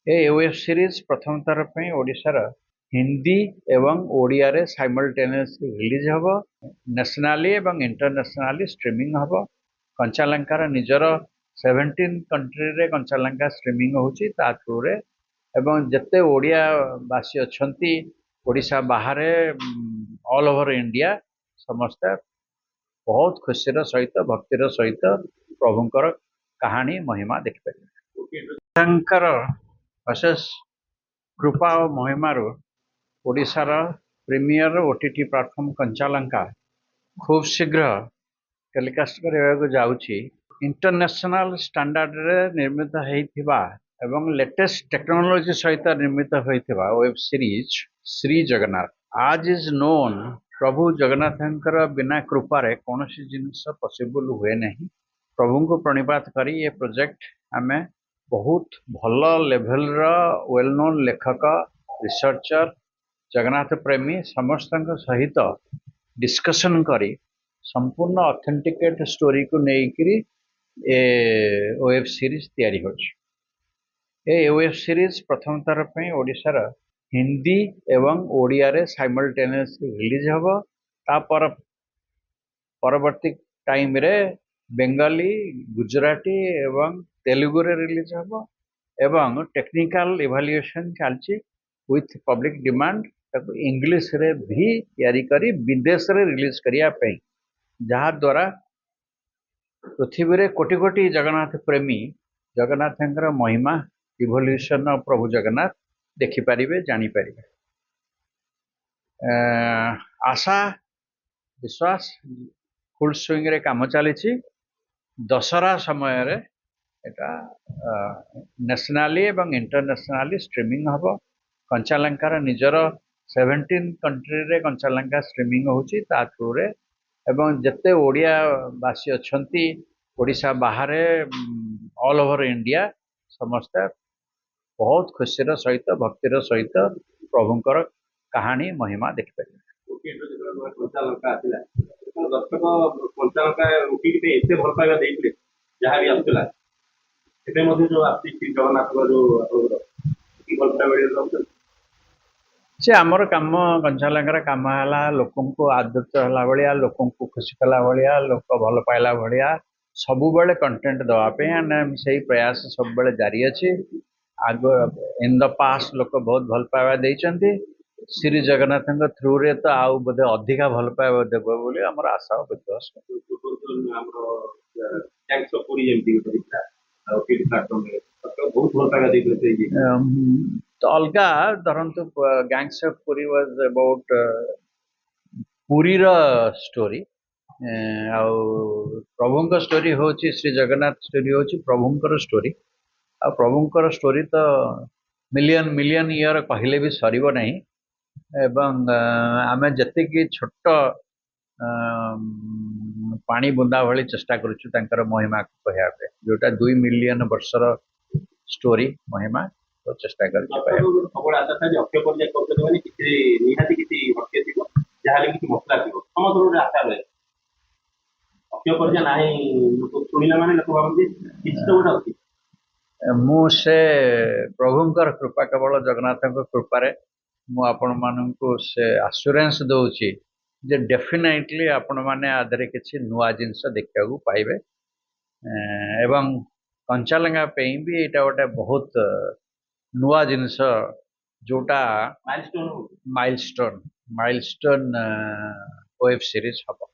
ए web series प्रथम थर पे ओडिशार हिंदी एवं ओडिया रे साइमल्टेनियसली रिलीज हबो। नेशनली एवं इंटरनेशनली स्ट्रीमिंग हबो। कंचालंकार निजर 17 कंट्री रे कंचालंका स्ट्रीमिंग होची ता थ्रू रे एवं जते ओडिया वासी अछंती ओडिशा बाहर ऑल ओवर इंडिया समस्त बहुत खुशीर सहित भक्तिर सहित प्रभुंकर कहानी महिमा देखिपारे। अशेष कृपा और महिमारू ओडिशार प्रीमियर ओटीटी प्लाटफॉर्म कंचालंका खूब शीघ्र टेलीकास्ट करने जाऊँगी। इंटरनेशनल स्टैंडर्ड रे निर्मित होइथिबा एवं लेटेस्ट टेक्नोलॉजी सहित निर्मित होइथिबा वेब सीरीज श्री जगन्नाथ आज इज नोन। प्रभु जगन्नाथंकर बिना कृपारे कौन सी जिनिस पॉसिबल हुए नहीं। प्रभु को प्रणिपात करी ये प्रोजेक्ट आमे बहुत भल लेवल वेल नोन लेखक रिसर्चर जगन्नाथ प्रेमी समस्त सहित डिस्कशन करी संपूर्ण ऑथेंटिकेट स्टोरी को लेकर वेब सीरीज तैयारी होची। ए वेब सीरीज प्रथम थर पे ओडिशार हिंदी एवं ओडिया रे साइमल्टेनियसली रिलीज हबो। तापर परवर्ती टाइम रे बेंगाली गुजराती एवं तेलुगु रे रिलीज हबो एवं टेक्निकल इवैल्यूएशन चलची विथ पब्लिक डिमांड ताको इंग्लिश रे भी तैयारी करी विदेश रे रिलीज करिया पे जहा द्वारा पृथ्वी रे कोटि कोटि जगन्नाथ प्रेमी जगन्नाथंकर महिमा इवोल्यूशन प्रभु जगन्नाथ देखि पारिबे जानि पारिबे। आशा विश्वास फुल स्विंग रे काम चली। दशहरा समय रे एटा नेशनली एवं इंटरनेशनली स्ट्रीमिंग हबो। कंचालंकार निजर 17 कंट्री रे कंचालंका स्ट्रीमिंग होची ता थ्रू रे एवं जते ओडिया वासी अछंती ओडिशा बाहर ऑल ओवर इंडिया समस्त बहुत खुशीर सहित भक्तिर सहित प्रभुंकर कहानी महिमा देखिपारे। से आमर कम कंचालंकार कम है लोक आदृत है भाया लोक खुशी कला भाया लोक भल पाइला भाया सबु बेले कंटेंट दवापे से प्रयास सब बेले जारी अच्छी। आग इन द पास्ट लोक बहुत भल पाइबा देइचंती। श्री जगन्नाथ थ्रू रे तो आउ बोधे अधिका भल पाइबा देबो बोली हमर आशा और विश्वास। तो अलगा धरंतु gangs of Puri was about Puri रा स्टोरी प्रभुंकर स्टोरी होची श्री जगन्नाथ स्टोरी होची प्रभुंकर स्टोरी। आ प्रभुंकर स्टोरी तो मिलियन मिलियन ईयर कहले भी सरीब नहीं एवं आमे जतिकी छोट पानी बुंदा भली चेष्टा करुछु तांकर महिमा को कहया पे जोटा 2 मिलियन वर्षर स्टोरी महिमा तो चेष्टा करुछु सबले आशा था जे अक्षय पर्याय करते माने किछि निहाती किछि भक्ति थिबो जहाले किछि मसला थिबो समस्त आशा रहे अक्षय पर्याय नाही लोक सुनिला माने लोक भाबନ୍ତି किछि तो गोटा अछि। मु से प्रभुंकर कृपा केवल जगन्नाथंकर कृपारे मु आपण माननकु से आश्योरेंस दउची जे डेफिनेटली आपण माने आदरे किछि नुवा जिंस देखिया को पाइबे एवं कंचालंगा पे भी एटा गोटे बहुत नुवा जिंस जोटा माइलस्टोन वेब सीरीज हबो।